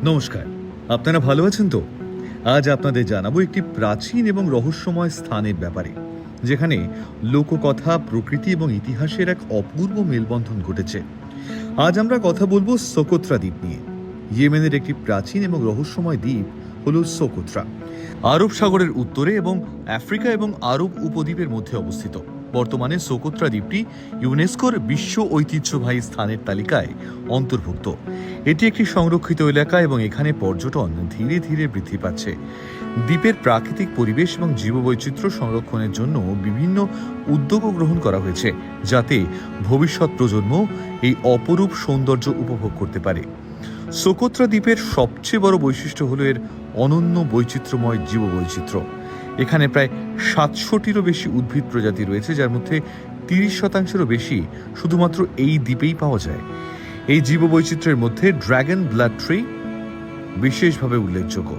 নমস্কার, আপনারা ভালো আছেন তো? আজ আপনাদের জানাবো একটি প্রাচীন এবং রহস্যময় স্থানের ব্যাপারে, যেখানে লোককথা, প্রকৃতি এবং ইতিহাসের এক অপূর্ব মেলবন্ধন ঘটেছে। আজ আমরা কথা বলবো সোকোত্রা দ্বীপ নিয়ে। ইয়েমেনের একটি প্রাচীন এবং রহস্যময় দ্বীপ হলো সোকোত্রা। আরব সাগরের উত্তরে এবং আফ্রিকা এবং আরব উপদ্বীপের মধ্যে অবস্থিত। বর্তমানে সোকোত্রা দ্বীপটি ইউনেস্কোর বিশ্ব ঐতিহ্যবাহী স্থানের তালিকায় অন্তর্ভুক্ত। এটি একটি সংরক্ষিত এলাকা এবং এখানে পর্যটন ধীরে ধীরে বৃদ্ধি পাচ্ছে। দ্বীপের প্রাকৃতিক পরিবেশ এবং জীববৈচিত্র্য সংরক্ষণের জন্য বিভিন্ন উদ্যোগও গ্রহণ করা হয়েছে, যাতে ভবিষ্যৎ প্রজন্ম এই অপরূপ সৌন্দর্য উপভোগ করতে পারে। সোকোত্রা দ্বীপের সবচেয়ে বড় বৈশিষ্ট্য হল এর অনন্য বৈচিত্র্যময় জীববৈচিত্র্য। এখানে প্রায় 700টিরও বেশি উদ্ভিদ প্রজাতি রয়েছে, যার মধ্যে 30%-রও বেশি শুধুমাত্র এই দ্বীপেই পাওয়া যায়। এই জীববৈচিত্র্যের মধ্যে ড্রাগন ব্লাড ট্রি বিশেষভাবে উল্লেখযোগ্য।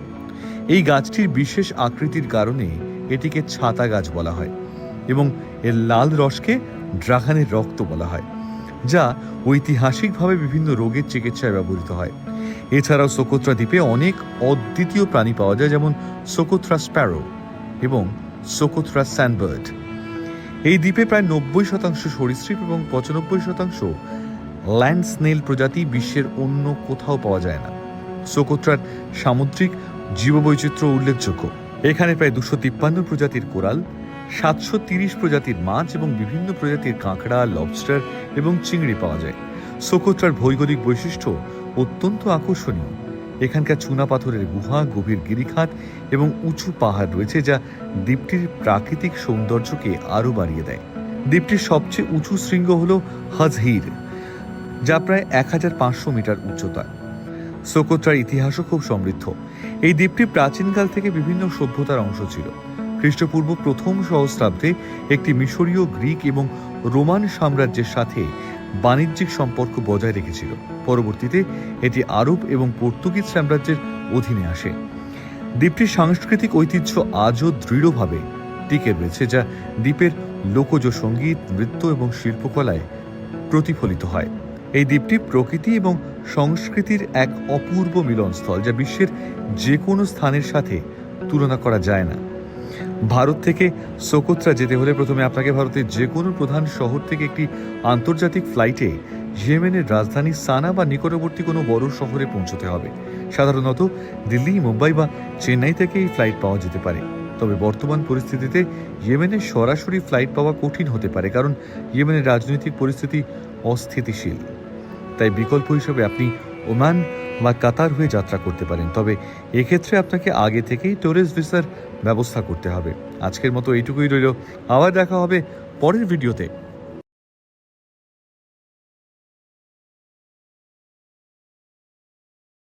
এই গাছটির বিশেষ আকৃতির কারণে এটিকে ছাতা গাছ বলা হয় এবং এর লাল রসকে ড্রাগনের রক্ত বলা হয়, যা ঐতিহাসিকভাবে বিভিন্ন রোগের চিকিৎসায় ব্যবহৃত হয়। এছাড়াও সোকোত্রা দ্বীপে অনেক অদ্বিতীয় প্রাণী পাওয়া যায়, যেমন সোকোত্রা স্প্যারো এবং সোকোত্রা স্যান্ডবার্ড। এই দ্বীপে প্রায় 90% সরীসৃপ এবং 95% ল্যান্ড স্নেল প্রজাতি বিশ্বের অন্য কোথাও পাওয়া যায় না। সোকোত্রার সামুদ্রিক জীববৈচিত্র্য উল্লেখযোগ্য। এখানে প্রায় 253 প্রজাতির কোরাল, 730 প্রজাতির মাছ এবং বিভিন্ন প্রজাতির কাঁকড়া, লবস্টার এবং চিংড়ি পাওয়া যায়। সোকোত্রার ভৌগোলিক বৈশিষ্ট্য অত্যন্ত আকর্ষণীয়। এখানকার চুনা পাথরের গুহা, গভীর গিরিখাত এবং উঁচু পাহাড় রয়েছে, যা দ্বীপটির প্রাকৃতিক সৌন্দর্যকে আরও বাড়িয়ে দেয়। দ্বীপটির সবচেয়ে উঁচু শৃঙ্গ হল হাজহির, যা প্রায় 1500 মিটার উচ্চতা। সোকোত্রার ইতিহাসও খুব সমৃদ্ধ। এই দ্বীপটি প্রাচীনকাল থেকে বিভিন্ন সভ্যতার অংশ ছিল। খ্রিস্টপূর্ব প্রথম সহস্রাব্দে একটি মিশরীয়, গ্রিক এবং রোমান সাম্রাজ্যের সাথে বাণিজ্যিক সম্পর্ক বজায় রেখেছিল। পরবর্তীতে এটি আরব এবং পর্তুগিজ সাম্রাজ্যের অধীনে আসে। দ্বীপটির সাংস্কৃতিক ঐতিহ্য আজও দৃঢ়ভাবে টিকে রয়েছে, যা দ্বীপের লোকজ সঙ্গীত, নৃত্য এবং শিল্পকলায় প্রতিফলিত হয়। এই দ্বীপটি প্রকৃতি এবং সংস্কৃতির এক অপূর্ব মিলনস্থল, যা বিশ্বের যে কোনো স্থানের সাথে তুলনা করা যায় না। ভারত থেকে সোকোত্রা যেতে হলে প্রথমে আপনাকে ভারতের যে কোনো প্রধান শহর থেকে একটি আন্তর্জাতিক ফ্লাইটে ইয়েমেনের রাজধানী সানা বা নিকটবর্তী কোনো বড় শহরে পৌঁছতে হবে। সাধারণত দিল্লি, মুম্বাই বা চেন্নাই থেকে এই ফ্লাইট পাওয়া যেতে পারে। তবে বর্তমান পরিস্থিতিতে ইয়েমেনের সরাসরি ফ্লাইট পাওয়া কঠিন হতে পারে, কারণ ইয়েমেনের রাজনৈতিক পরিস্থিতি অস্থিতিশীল। তাই বিকল্প হিসেবে আপনি ওমান বা কাতার হয়ে যাত্রা করতে পারেন, তবে এক্ষেত্রে আপনাকে আগে থেকেই ট্যুরিস্ট ভিসার ব্যবস্থা করতে হবে। আজকের মতো এইটুকুই রইল। আবার দেখা হবে পরের ভিডিওতে।